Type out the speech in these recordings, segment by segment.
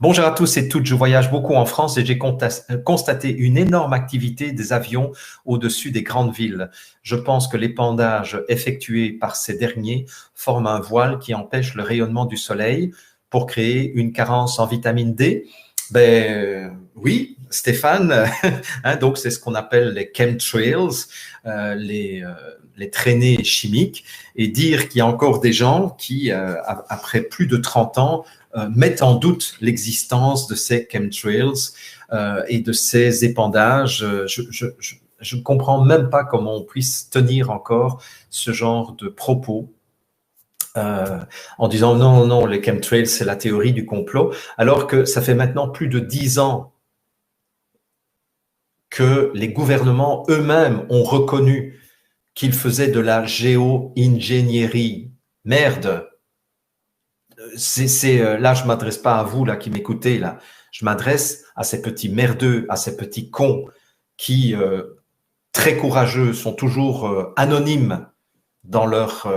Bonjour à tous et toutes, je voyage beaucoup en France et j'ai constaté une énorme activité des avions au-dessus des grandes villes. Je pense que l'épandage effectué par ces derniers forme un voile qui empêche le rayonnement du soleil pour créer une carence en vitamine D. Oui, Stéphane, hein, donc c'est ce qu'on appelle les chemtrails, les traînées chimiques, et dire qu'il y a encore des gens qui, après plus de 30 ans, mettent en doute l'existence de ces chemtrails et de ces épandages. Je ne comprends même pas comment on puisse tenir encore ce genre de propos en disant non, non, les chemtrails, c'est la théorie du complot, alors que ça fait maintenant plus de 10 ans que les gouvernements eux-mêmes ont reconnu qu'ils faisaient de la géo-ingénierie. Merde! Là, je m'adresse pas à vous là qui m'écoutez là. Je m'adresse à ces petits merdeux, à ces petits cons qui, très courageux, sont toujours anonymes dans leurs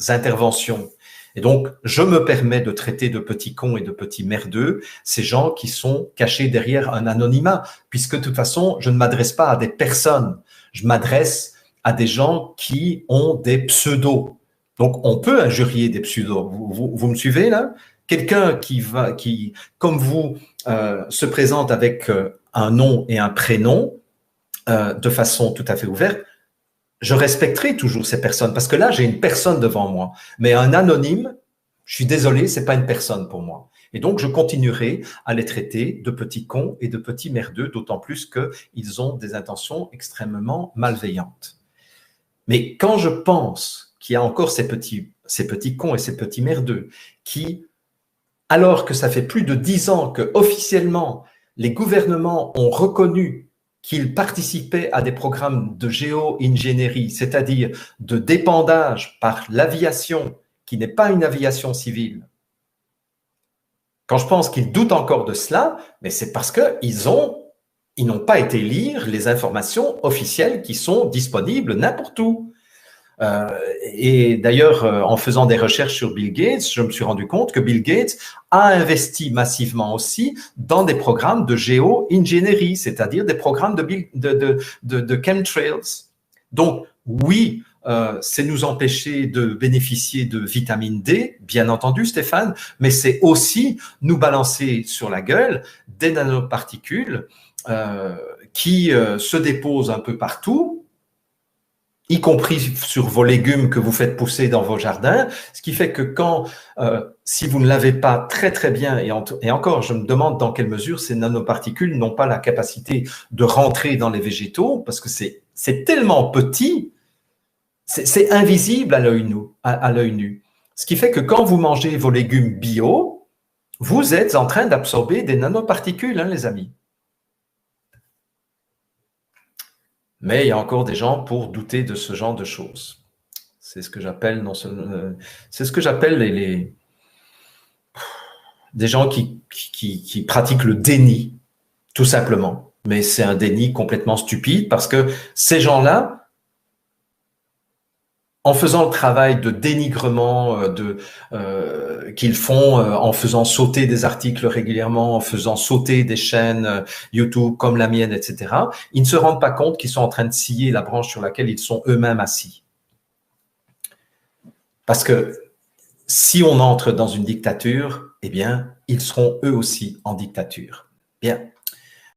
interventions. Et donc, je me permets de traiter de petits cons et de petits merdeux ces gens qui sont cachés derrière un anonymat, puisque de toute façon, je ne m'adresse pas à des personnes, je m'adresse à des gens qui ont des pseudos. Donc, on peut injurier des pseudos. Vous me suivez là? Quelqu'un qui, comme vous, se présente avec un nom et un prénom de façon tout à fait ouverte, je respecterai toujours ces personnes parce que là, j'ai une personne devant moi. Mais un anonyme, je suis désolé, c'est pas une personne pour moi. Et donc, je continuerai à les traiter de petits cons et de petits merdeux, d'autant plus qu'ils ont des intentions extrêmement malveillantes. Mais quand je pense qu'il y a encore ces petits cons et ces petits merdeux qui, alors que ça fait plus de 10 ans que officiellement les gouvernements ont reconnu qu'ils participaient à des programmes de géo-ingénierie, c'est-à-dire de dépandage par l'aviation, qui n'est pas une aviation civile. Quand je pense qu'ils doutent encore de cela, mais c'est parce qu'ils n'ont pas été lire les informations officielles qui sont disponibles n'importe où. Et d'ailleurs, en faisant des recherches sur Bill Gates, je me suis rendu compte que Bill Gates a investi massivement aussi dans des programmes de géo-ingénierie, c'est-à-dire des programmes de chemtrails. Donc, oui, c'est nous empêcher de bénéficier de vitamine D, bien entendu, Stéphane, mais c'est aussi nous balancer sur la gueule des nanoparticules qui se déposent un peu partout, y compris sur vos légumes que vous faites pousser dans vos jardins, ce qui fait que si vous ne lavez pas très très bien, et encore, je me demande dans quelle mesure ces nanoparticules n'ont pas la capacité de rentrer dans les végétaux, parce que c'est tellement petit, c'est invisible à l'œil nu. Ce qui fait que quand vous mangez vos légumes bio, vous êtes en train d'absorber des nanoparticules, hein, les amis. Mais il y a encore des gens pour douter de ce genre de choses. C'est ce que j'appelle des gens qui pratiquent le déni, tout simplement. Mais c'est un déni complètement stupide parce que ces gens-là, en faisant le travail de dénigrement qu'ils font, en faisant sauter des articles régulièrement, en faisant sauter des chaînes YouTube comme la mienne, etc., ils ne se rendent pas compte qu'ils sont en train de scier la branche sur laquelle ils sont eux-mêmes assis. Parce que si on entre dans une dictature, eh bien, ils seront eux aussi en dictature. Bien.